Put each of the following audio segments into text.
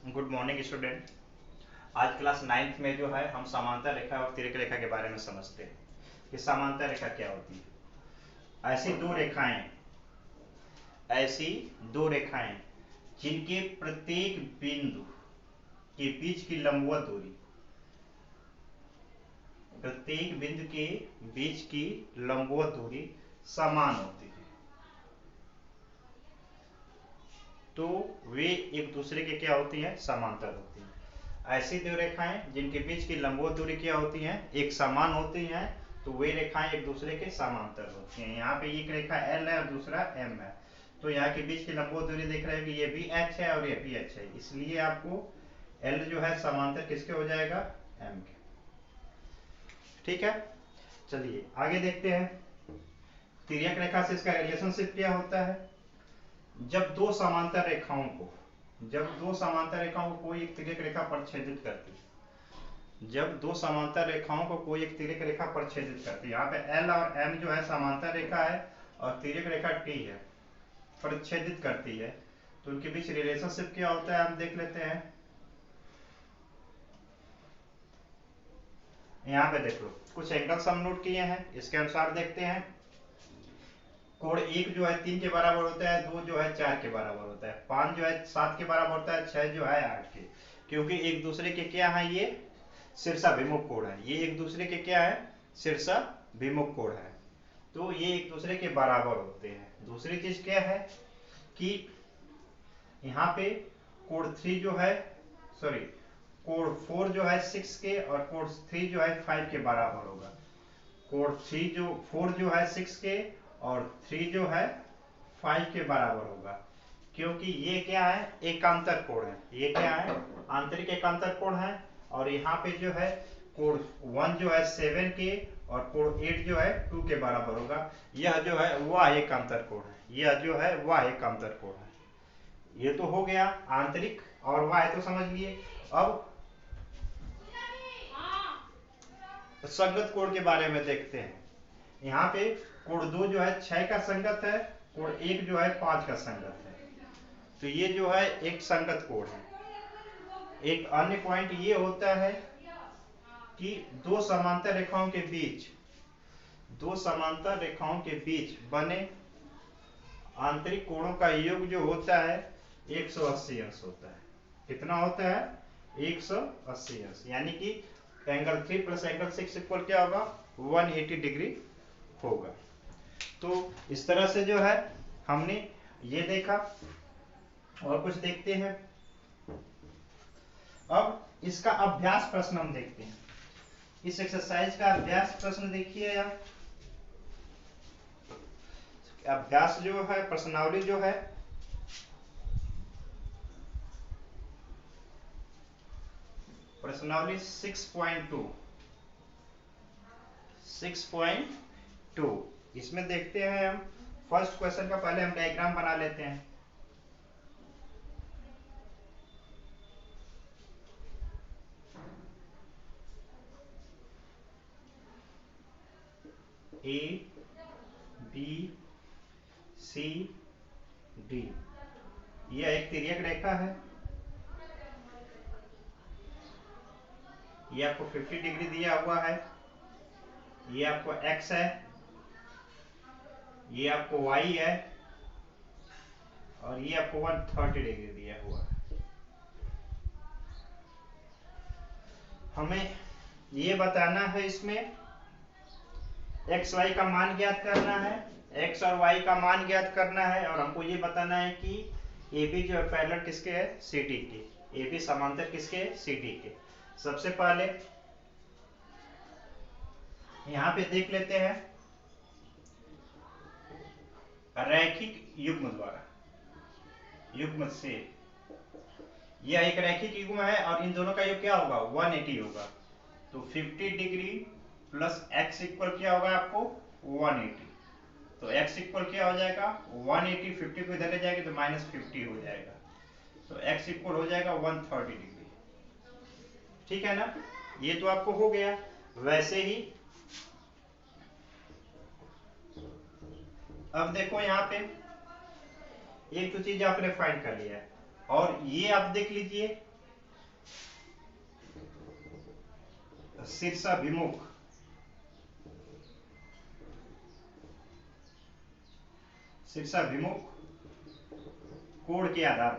Good morning student. आज class ninth में जो है हम समांतर रेखा और तिर्यक रेखा के बारे में समझते हैं कि समांतर रेखा क्या होती है। ऐसी दो रेखाएं जिनके प्रत्येक बिंदु के बीच की लंबवत दूरी प्रत्येक बिंदु के बीच की लंबवत दूरी समान होती है, तो वे एक दूसरे के क्या होती हैं, समांतर होती हैं। ऐसी दो रेखाएं जिनके बीच की लंबवत दूरी क्या होती हैं, एक समान होती हैं, तो वे रेखाएं एक दूसरे के समांतर होती हैं। यहाँ पे एक रेखा L है और दूसरा M है, तो यहाँ के बीच की लंबवत दूरी देख रहे हैं कि ये भी H है और ये भी H है, इसलिए आपको L जो है समांतर किसके हो जाएगा, M के। ठीक है, चलिए आगे देखते हैं तिर्यक रेखा से इसका रिलेशनशिप क्या होता है। जब दो समांतर रेखाओं को कोई एक तिर्यक रेखा प्रच्छेदित करती है, यहाँ पे L और M जो है समांतर रेखा है और तिर्यक रेखा T है, प्रच्छेदित करती है, तो उनके बीच रिलेशनशिप क्या होता है हम देख लेते हैं। यहाँ पे देख लो, कुछ एंगल्स हम नोट किए हैं, इसके अनुसार देखते हैं। कोण 1 जो है 3 के बराबर होता है, 2 जो है 4 के बराबर होता है, 5 जो है 7 के बराबर होता है, 6 जो है 8 के। क्योंकि एक दूसरे के क्या है, ये शीर्षाभिमुख कोण है, ये एक दूसरे के क्या है, शीर्षाभिमुख कोण है, तो ये एक दूसरे के बराबर होते हैं। दूसरी चीज क्या है कि यहाँ पे कोण 3 जो है, सॉरी कोण 4 जो है 6 के और कोण 3 जो है 5 के बराबर होगा। कोण 4 जो है 6 के और 3 जो है 5 के बराबर होगा, क्योंकि ये क्या है, एकांतर कोण है, ये क्या है, आंतरिक एकांतर कोण है। और यहाँ पे जो है कोण 1 जो है 7 के और कोण 8 जो है 2 के बराबर होगा। यह जो है वह एकांतर कोण है, ये तो हो गया आंतरिक और बाह्य, तो समझ लिए। अब संगत कोण के बारे में देखते हैं। यहाँ पे कोण 2 जो है 6 का संगत है, कोण 1 जो है 5 का संगत है, तो ये जो है एक संगत कोण है। एक अन्य पॉइंट ये होता है कि दो समांतर रेखाओं के बीच बने आंतरिक कोणों का योग जो होता है 180 अंश होता है। कितना होता है, 180 अंश, यानी कि एंगल 3 प्लस एंगल 6 इक्वल क्या होगा, 180 डिग्री होगा। तो इस तरह से जो है हमने ये देखा, और कुछ देखते हैं। अब इसका अभ्यास प्रश्न हम देखते हैं। इस एक्सरसाइज का अभ्यास प्रश्न देखिए आप। अभ्यास जो है, प्रश्नावली जो है, प्रश्नावली 6.2 इसमें देखते हैं हम। फर्स्ट क्वेश्चन का पहले हम डायग्राम बना लेते हैं। ए बी सी डी, यह एक तिर्यक रेखा है, ये आपको 50 डिग्री दिया हुआ है, ये आपको x है, ये आपको y है, और ये आपको 130 डिग्री दिया हुआ है। हमें ये बताना है, इसमें x y का मान ज्ञात करना है, x और y का मान ज्ञात करना है, और हमको ये बताना है कि AB जो है पैरेलल किसके है, CD के, AB समांतर किसके है, CD के। सबसे पहले यहाँ पे देख लेते हैं रैखिक युग्म से, यह एक रैखिक युग्म है और इन दोनों का योग क्या होगा, 180 होगा। तो 50 डिग्री प्लस x इक्वल क्या होगा आपको, 180। तो x इक्वल क्या हो जाएगा, 180, 50 को इधर ले जाएंगे तो -50 हो जाएगा, तो x इक्वल हो जाएगा 130 डिग्री। ठीक है ना, ये तो आपको हो गया। वैसे ही अब देखो, यहाँ पे एक तो चीज आपने फाइंड कर लिया है, और ये आप देख लीजिए शीर्षाभिमुख कोण के आधार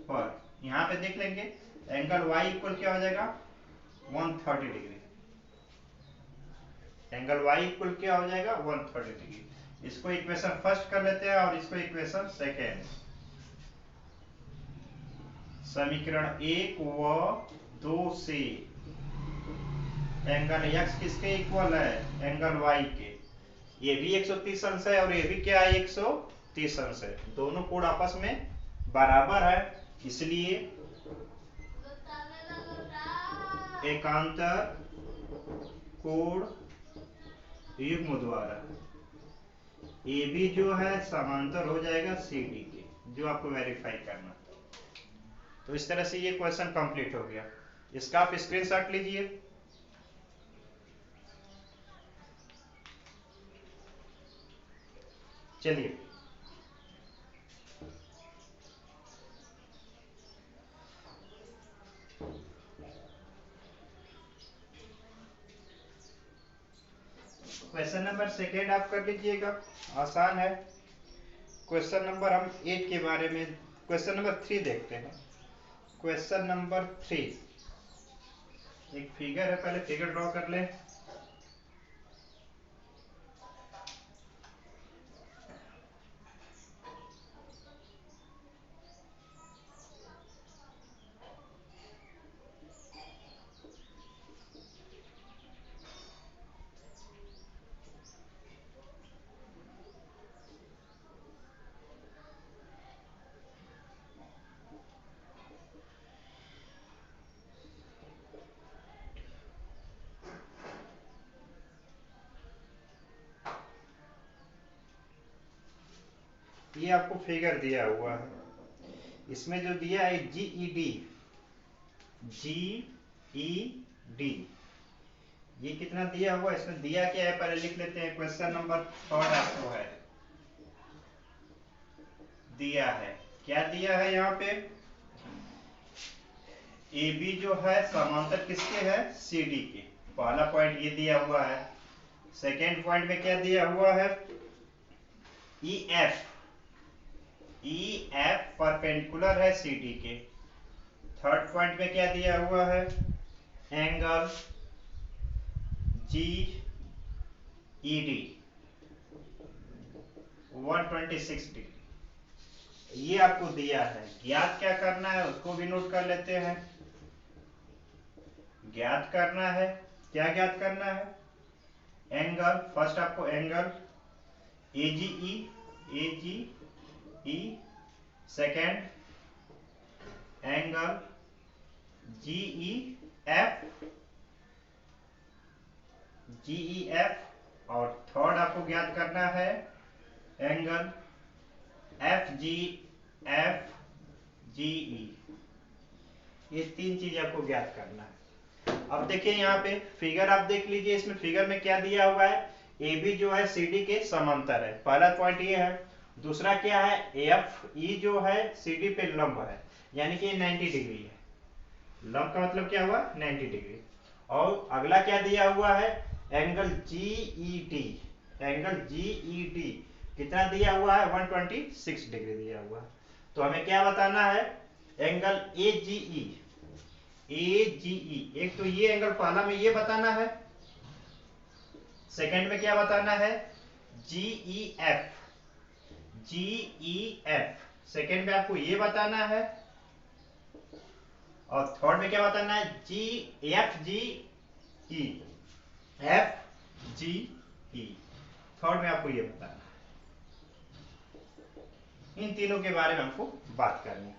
पर यहां पे देख लेंगे एंगल y इक्वल क्या हो जाएगा 130 डिग्री। एंगल y इक्वल क्या हो जाएगा 130 डिग्री। इसको इक्वेशन फर्स्ट कर लेते हैं और इसको इक्वेशन सेकेंड। समीकरण 1 व 2 से एंगल x किसके इक्वल है एंगल y के। ये भी 130 अंश है और ये भी क्या है 130 अंश है। दोनों कोण आपस में बराबर है, इसलिए एकांतर कोण युग्म द्वारा ए बी जो है समांतर हो जाएगा सी डी के, जो आपको वेरीफाई करना। तो इस तरह से ये क्वेश्चन कंप्लीट हो गया। इसका आप स्क्रीनशॉट लीजिए। चलिए क्वेश्चन नंबर सेकेंड आप कर लीजिएगा, आसान है। क्वेश्चन नंबर हम 8 के बारे में क्वेश्चन नंबर 3 देखते हैं। क्वेश्चन नंबर 3 एक फिगर है, पहले फिगर ड्रॉ कर ले। ये आपको फिगर दिया हुआ है, इसमें जो दिया है GED, ये कितना दिया हुआ है, इसमें दिया क्या है पहले लिख लेते हैं। क्वेश्चन नंबर 3 आपको है दिया है, क्या दिया है यहाँ पे AB जो है समांतर किसके है CD के। पहला पॉइंट ये दिया हुआ है। सेकेंड पॉइंट में क्या दिया हुआ है EF परपेंडिकुलर है CD के। थर्ड पॉइंट में क्या दिया हुआ है एंगल GED 126 डिग्री। ये आपको दिया है, ज्ञात क्या करना है उसको भी नोट कर लेते हैं। ज्ञात करना है, क्या ज्ञात करना है एंगल। फर्स्ट आपको angle AGE, second angle GEF और थर्ड आपको ज्ञात करना है एंगल FGE। ये तीन चीज आपको ज्ञात करना है। अब देखिए यहाँ पे फिगर आप देख लीजिए, इसमें फिगर में क्या दिया हुआ है AB जो है CD के समांतर है, पहला पॉइंट ये है। दूसरा क्या है FE जो है CD पे लंब है, यानी कि 90 डिग्री है। लंब का मतलब क्या हुआ 90 डिग्री। और अगला क्या दिया हुआ है एंगल GED कितना दिया हुआ है 126 डिग्री दिया हुआ है। तो हमें क्या बताना है एंगल AGE। एक तो ये एंगल पहला में ये बताना है, सेकंड में क्या बताना है GEF। सेकंड में आपको ये बताना है और थर्ड में क्या बताना है FGE। थर्ड में आपको ये बताना है। इन तीनों के बारे में हमको बात करनी है।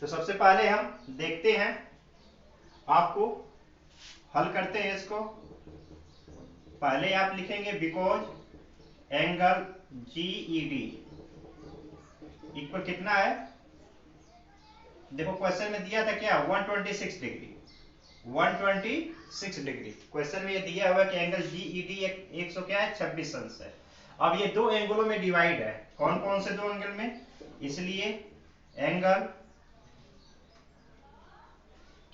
तो सबसे पहले हम देखते हैं, आपको हल करते हैं इसको। पहले आप लिखेंगे बिकॉज एंगल GED इक्वल कितना है, देखो क्वेश्चन में दिया था क्या 126 डिग्री। 126 डिग्री क्वेश्चन में ये दिया हुआ कि एंगल GED 100 क्या है 26 अंश है। अब ये दो एंगलों में डिवाइड है, कौन कौन से दो एंगल में, इसलिए एंगल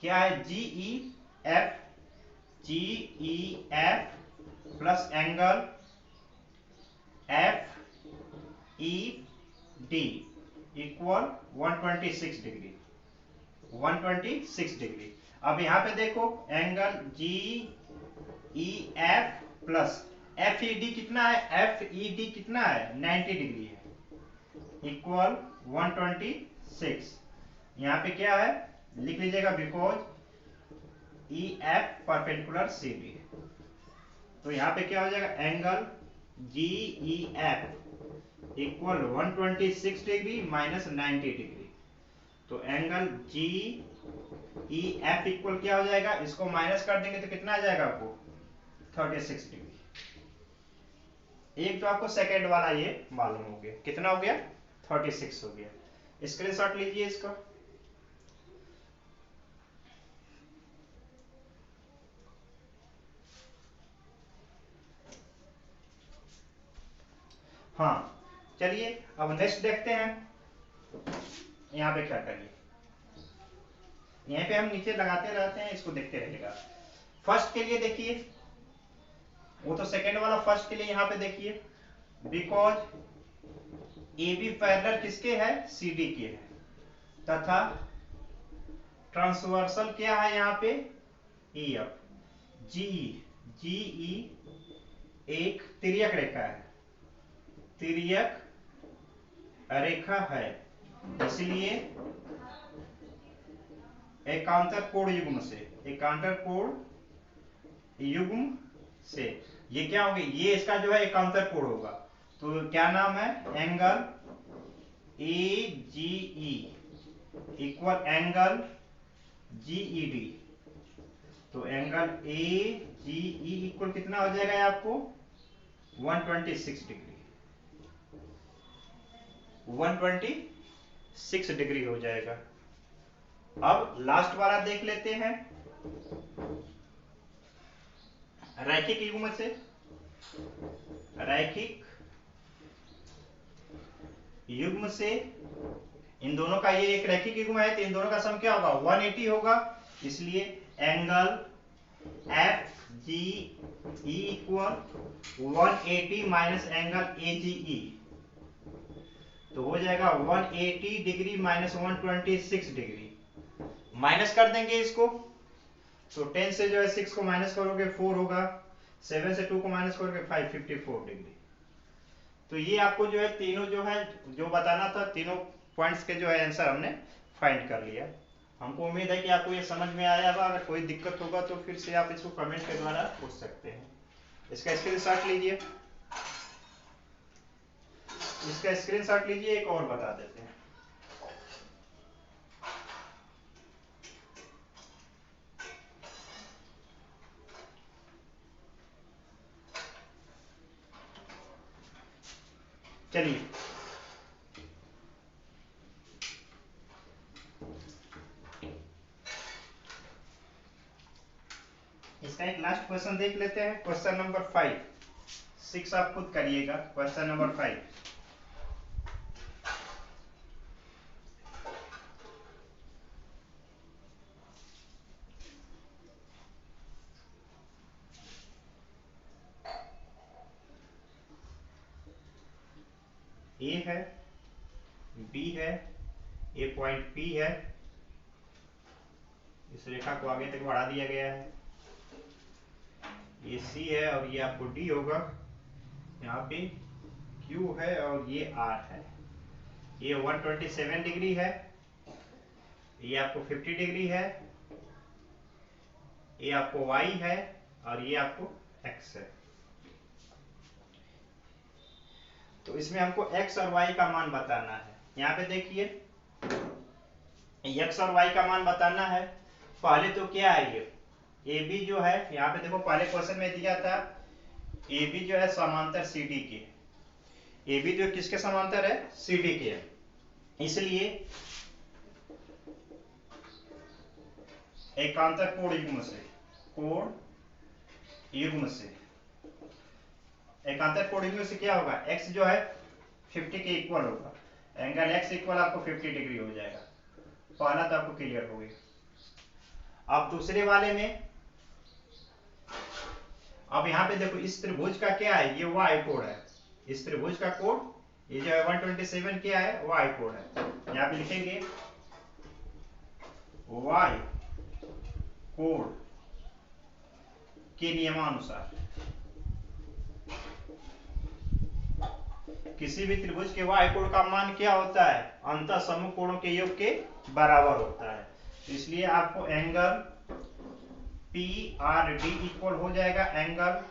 क्या है, G E F plus angle F E D equal 126 degree, 126 degree. अब यहाँ पे देखो angle G E F plus F E D कितना है, एफ ई डी कितना है, 90 डिग्री है, इक्वल 126। यहाँ पे क्या है लिख लीजिएगा, because E F perpendicular C D. तो यहाँ पे क्या हो जाएगा, angle G E F equal 126 degree minus 90 degree. तो angle G E F equal क्या हो जाएगा, इसको माइनस कर देंगे तो कितना आ जाएगा आपको, 36 डिग्री। एक तो आपको सेकेंड वाला ये मालूम हो गया, कितना हो गया, 36 हो गया। स्क्रीनशॉट लीजिए इसका। हाँ चलिए अब नेक्स्ट देखते हैं। यहाँ पे क्या करिए, यहाँ पे हम नीचे लगाते रहते हैं, इसको देखते रहिएगा। फर्स्ट के लिए देखिए, वो तो सेकेंड वाला, फर्स्ट के लिए यहाँ पे देखिए, बिकॉज ए बी पैरेलल किसके है, सी डी के है, तथा ट्रांसवर्सल क्या है यहाँ पे, ई एफ। जी ई एक तिर्यक रेखा है, तिर्यक रेखा है, इसलिए एकांतर कोण युग्म से, एकांतर कोण युग्म से ये क्या होगी, ये इसका जो है एकांतर कोण होगा। तो क्या नाम है, angle A G E equal angle G E D. तो angle A G E equal कितना हो जाएगा आपको, 126 डिग्री, 126 डिग्री हो जाएगा। अब लास्ट वाला देख लेते हैं, रैखिक युग्म से, रैखिक युग्म से इन दोनों का, ये एक रैखिक युग्म है तो इन दोनों का सम क्या होगा, 180 होगा, इसलिए angle F G E equal 180 minus angle A G E, तो हो जाएगा 180 डिग्री माइनस 126 डिग्री। माइनस कर देंगे इसको, तो 10 से जो है 6 को माइनस करोगे 4 होगा, 7 से 2 को माइनस करोगे 554 डिग्री। तो ये आपको जो है तीनों जो है जो बताना था, तीनों पॉइंट्स के जो है आंसर हमने फाइंड कर लिया। हमको उम्मीद है कि आपको ये समझ में आया होगा। अगर कोई दिक्कत होगा तो फिर से आप इसको कमेंट के द्वारा पूछ सकते हैं। इसका स्क्रीनशॉट लीजिए, इसका स्क्रीनशॉट लीजिए, एक और बता देते हैं। चलिए इसका एक लास्ट क्वेश्चन देख लेते हैं, क्वेश्चन नंबर 5, 6 आप खुद करिएगा। क्वेश्चन नंबर 5, ए है, बी है, ए पॉइंट पी है, इस रेखा को आगे तक बढ़ा दिया गया है, ये सी है और ये आपको डी होगा, यहाँ पे क्यू है और ये आर है, ये 127 डिग्री है, ये आपको 50 डिग्री है, ये आपको वाई है और ये आपको एक्स है। तो इसमें हमको x और y का मान बताना है। यहाँ पे देखिए x और y का मान बताना है। पहले तो क्या है, ये AB जो है, यहाँ पे देखो पहले क्वेश्चन में दिया था AB जो है समांतर CD के, AB जो किसके समांतर है, CD के है, इसलिए एकांतर कोण युग्म से, कोण युग्म से, एकांतर कोण युग्म से क्या होगा, x जो है 50 के इक्वल होगा, एंगल x इक्वल आपको 50 डिग्री हो जाएगा। पहला तो आपको क्लियर हो गया। अब दूसरे वाले में, अब यहाँ पे देखो इस त्रिभुज का क्या है, ये वाई कोण है। इस त्रिभुज का कोण ये जो है 127 क्या है, वाई कोण है। यहाँ पे लिखेंगे वाई कोण के नियमानुसार किसी भी त्रिभुज के वाई कोण का मान क्या होता है, अंतः समूह कोणों के योग के बराबर होता है। इसलिए आपको angle P R D equal हो जाएगा angle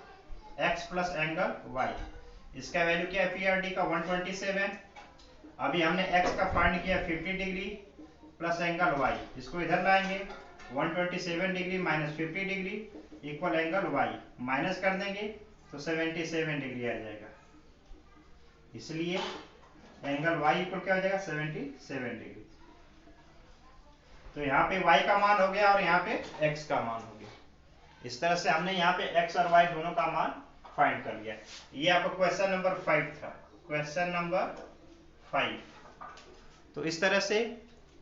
x plus angle y। इसका वैल्यू क्या है पी आर डी का 127। अभी हमने x का फाइंड किया 50 डिग्री प्लस एंगल y, इसको इधर लाएंगे 127 degree minus 50 degree equal angle y, minus कर देंगे तो 77 डिग्री आ जाएगा। इसलिए एंगल y इक्वल क्या हो जाएगा 77 डिग्री। तो यहाँ पे y का मान हो गया और यहाँ पे x का मान हो गया। इस तरह से हमने यहाँ पे x और y दोनों का मान फाइंड कर लिया। ये आपका क्वेश्चन नंबर 5 था, क्वेश्चन नंबर 5। तो इस तरह से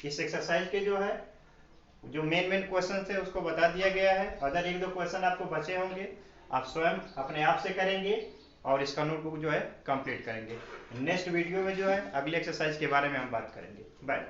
इस एक्सरसाइज के जो है जो मेन क्वेश्चन थे उसको बता दिया गया है। अदर एक दो क्वेश्चन आपको बचे होंगे, आप स्वयं अपने आप से करेंगे और इसका नोटबुक जो है कंप्लीट करेंगे। नेक्स्ट वीडियो में जो है अगले एक्सरसाइज के बारे में हम बात करेंगे। बाय।